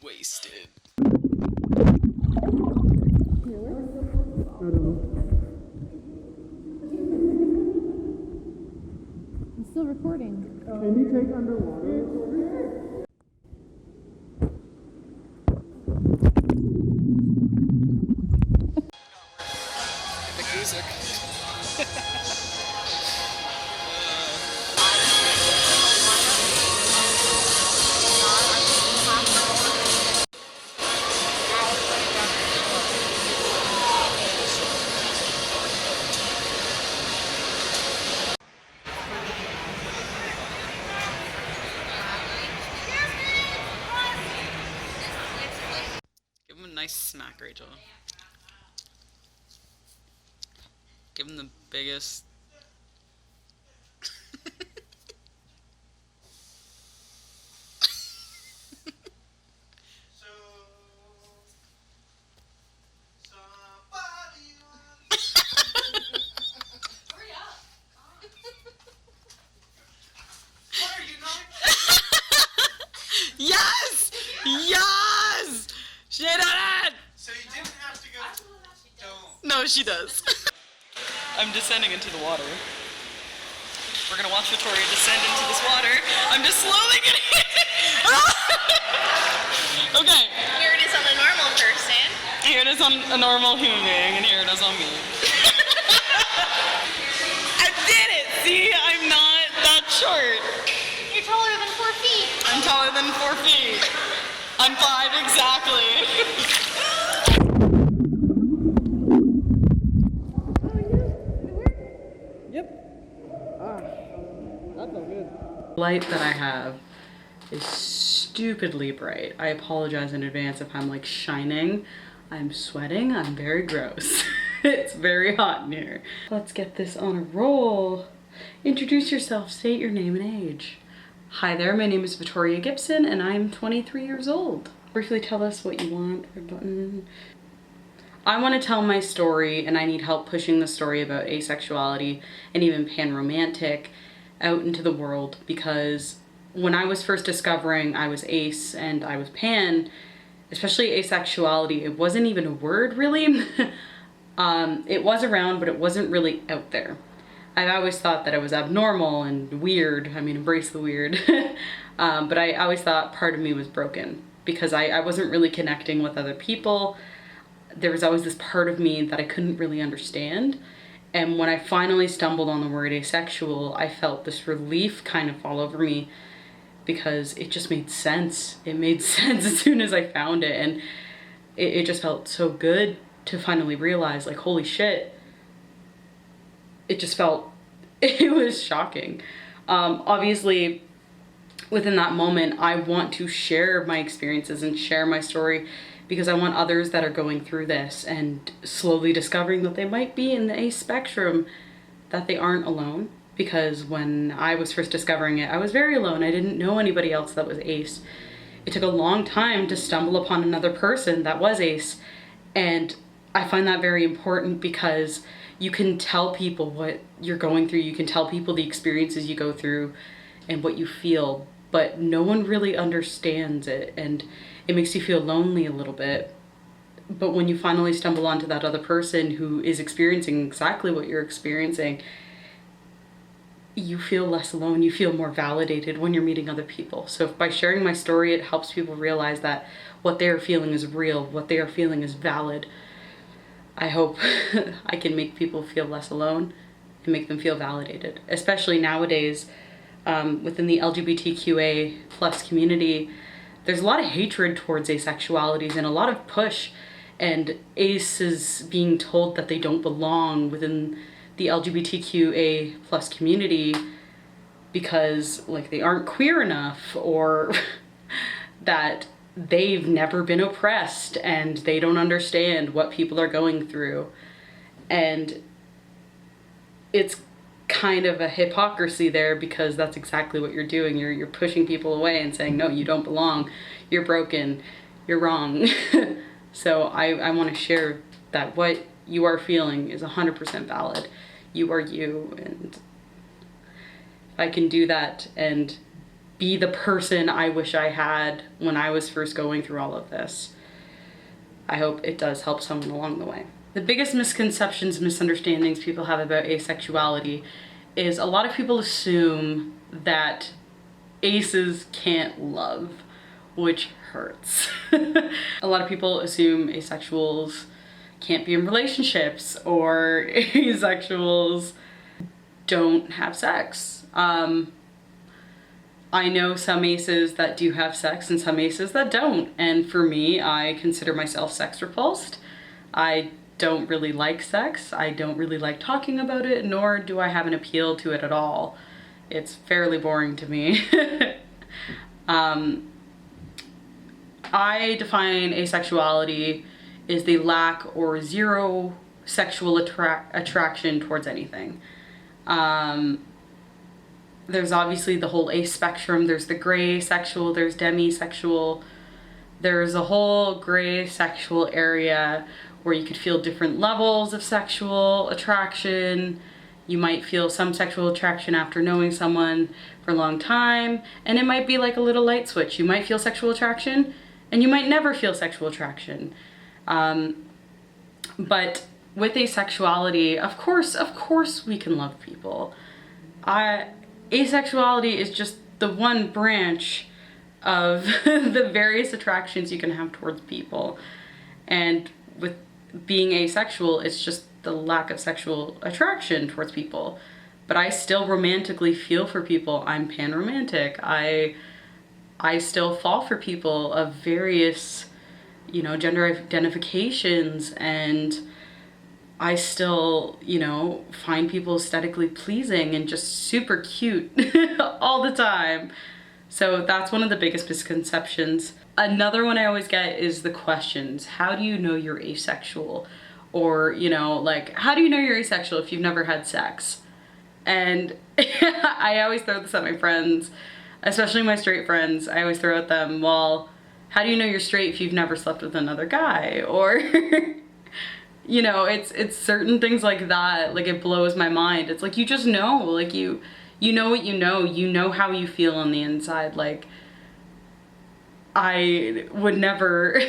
Wasted. I'm still recording. Can you take underwater? The music. Give him a nice smack, Rachel. Give him the biggest. Yes! Yes! She did it! So you didn't have to go. Don't. No, she does. I'm descending into the water. We're gonna watch Victoria descend into this water. I'm just slowly getting Okay. Here it is on a normal person. Here it is on a normal human being, and here it is on me. I did it! See, I'm not that short. You're taller than 4 feet. I'm taller than 4 feet. I'm 5 exactly. Light that I have is stupidly bright. I apologize in advance if I'm like shining. I'm sweating, I'm very gross. It's very hot in here. Let's get this on a roll. Introduce yourself, state your name and age. Hi there, my name is Victoria Gibson and I'm 23 years old. Briefly tell us what you want or button. I want to tell my story and I need help pushing the story about asexuality and even panromantic out into the world, because when I was first discovering I was ace and I was pan, especially asexuality, it wasn't even a word really. It was around, but it wasn't really out there. I've always thought that it was abnormal and weird. I mean, embrace the weird. But I always thought part of me was broken because I wasn't really connecting with other people. There was always this part of me that I couldn't really understand. And when I finally stumbled on the word asexual, I felt this relief kind of fall over me because it just made sense. It made sense as soon as I found it. And it just felt so good to finally realize, like, holy shit. It just felt, it was shocking. Obviously, within that moment, I want to share my experiences and share my story because I want others that are going through this and slowly discovering that they might be in the ace spectrum, that they aren't alone. Because when I was first discovering it, I was very alone. I didn't know anybody else that was ace. It took a long time to stumble upon another person that was ace. And I find that very important because you can tell people what you're going through. You can tell people the experiences you go through and what you feel, but no one really understands it. And it makes you feel lonely a little bit. But when you finally stumble onto that other person who is experiencing exactly what you're experiencing, you feel less alone. You feel more validated when you're meeting other people. So if by sharing my story, it helps people realize that what they are feeling is real, what they are feeling is valid. I hope I can make people feel less alone and make them feel validated, especially nowadays within the LGBTQA plus community. There's a lot of hatred towards asexualities and a lot of push, and ace is being told that they don't belong within the LGBTQA plus community because like they aren't queer enough, or that they've never been oppressed and they don't understand what people are going through. And it's kind of a hypocrisy there because that's exactly what you're doing. You're pushing people away and saying, no, you don't belong, you're broken, you're wrong. So I want to share that what you are feeling is 100% valid. You are you, and if I can do that and be the person I wish I had when I was first going through all of this. I hope it does help someone along the way. The biggest misconceptions, misunderstandings people have about asexuality is a lot of people assume that aces can't love, which hurts. A lot of people assume asexuals can't be in relationships or asexuals don't have sex. I know some aces that do have sex and some aces that don't. And for me, I consider myself sex repulsed. I don't really like sex. I don't really like talking about it, nor do I have an appeal to it at all. It's fairly boring to me. I define asexuality as the lack or zero sexual attraction towards anything. There's obviously the whole ace spectrum. There's the gray sexual, there's demisexual. There's a whole gray sexual area where you could feel different levels of sexual attraction. You might feel some sexual attraction after knowing someone for a long time, and it might be like a little light switch. You might feel sexual attraction, and you might never feel sexual attraction. But with asexuality, of course we can love people. Asexuality is just the one branch of the various attractions you can have towards people. And with being asexual, it's just the lack of sexual attraction towards people. But I still romantically feel for people. I'm pan-romantic. I still fall for people of various, gender identifications, and I still, find people aesthetically pleasing and just super cute all the time. So that's one of the biggest misconceptions. Another one I always get is the questions. How do you know you're asexual? Or, how do you know you're asexual if you've never had sex? And I always throw this at my friends, especially my straight friends. I always throw at them, well, how do you know you're straight if you've never slept with another guy? Or it's certain things like that. Like, it blows my mind. It's like, you just know, like you know what you know how you feel on the inside. Like, I would never,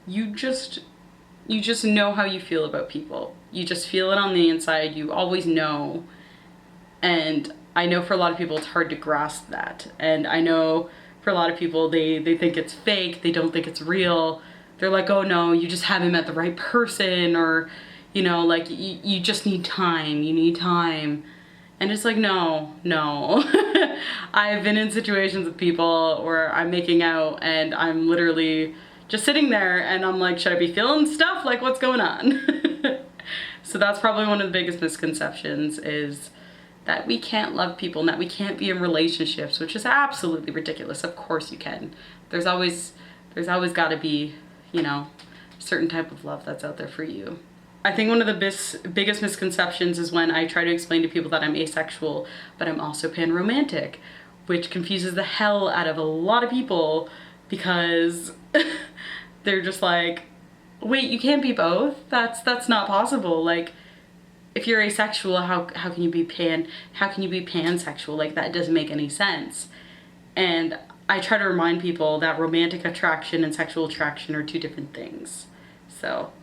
you just know how you feel about people. You just feel it on the inside. You always know. And I know for a lot of people, it's hard to grasp that. And I know for a lot of people, they think it's fake. They don't think it's real. They're like, oh no, you just haven't met the right person, or, you just need time, you need time. And it's like, no. I've been in situations with people where I'm making out and I'm literally just sitting there and I'm like, should I be feeling stuff? Like, what's going on? So that's probably one of the biggest misconceptions, is that we can't love people and that we can't be in relationships, which is absolutely ridiculous. Of course you can. There's always got to be, a certain type of love that's out there for you. I think one of the biggest misconceptions is when I try to explain to people that I'm asexual, but I'm also pan-romantic, which confuses the hell out of a lot of people, because they're just like, wait, you can't be both? That's not possible. Like, if you're asexual, how can you be pansexual? Like, that doesn't make any sense. And I try to remind people that romantic attraction and sexual attraction are two different things. So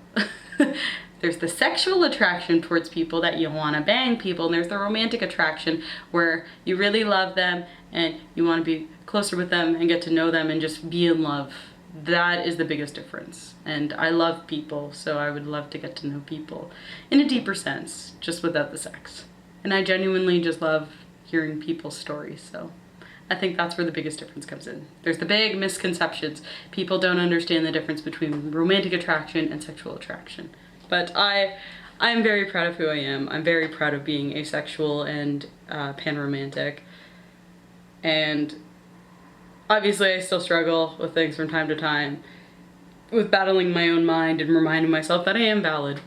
there's the sexual attraction towards people that you want to bang people, and there's the romantic attraction where you really love them and you want to be closer with them and get to know them and just be in love. That is the biggest difference. And I love people, so I would love to get to know people in a deeper sense, just without the sex. And I genuinely just love hearing people's stories, so I think that's where the biggest difference comes in. There's the big misconceptions. People don't understand the difference between romantic attraction and sexual attraction. But I'm very proud of who I am. I'm very proud of being asexual and pan-romantic. And obviously I still struggle with things from time to time, with battling my own mind and reminding myself that I am valid.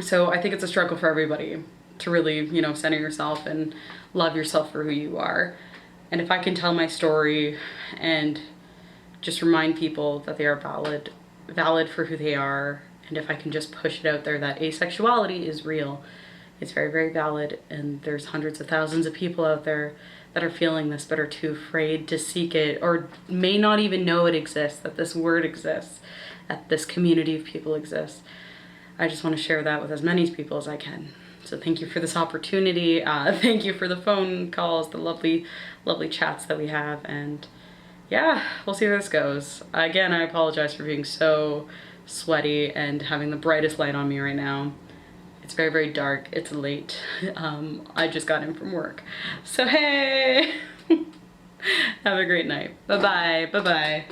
So I think it's a struggle for everybody to really, center yourself and love yourself for who you are. And if I can tell my story and just remind people that they are valid for who they are, and if I can just push it out there that asexuality is real, it's very, very valid, and there's hundreds of thousands of people out there that are feeling this but are too afraid to seek it, or may not even know it exists, that this word exists, that this community of people exists. I just want to share that with as many people as I can. So thank you for this opportunity. Thank you for the phone calls, the lovely, lovely chats that we have. And yeah, we'll see where this goes. Again, I apologize for being so sweaty and having the brightest light on me right now. It's very, very dark. It's late. I just got in from work. So hey, have a great night. Bye-bye. Bye-bye.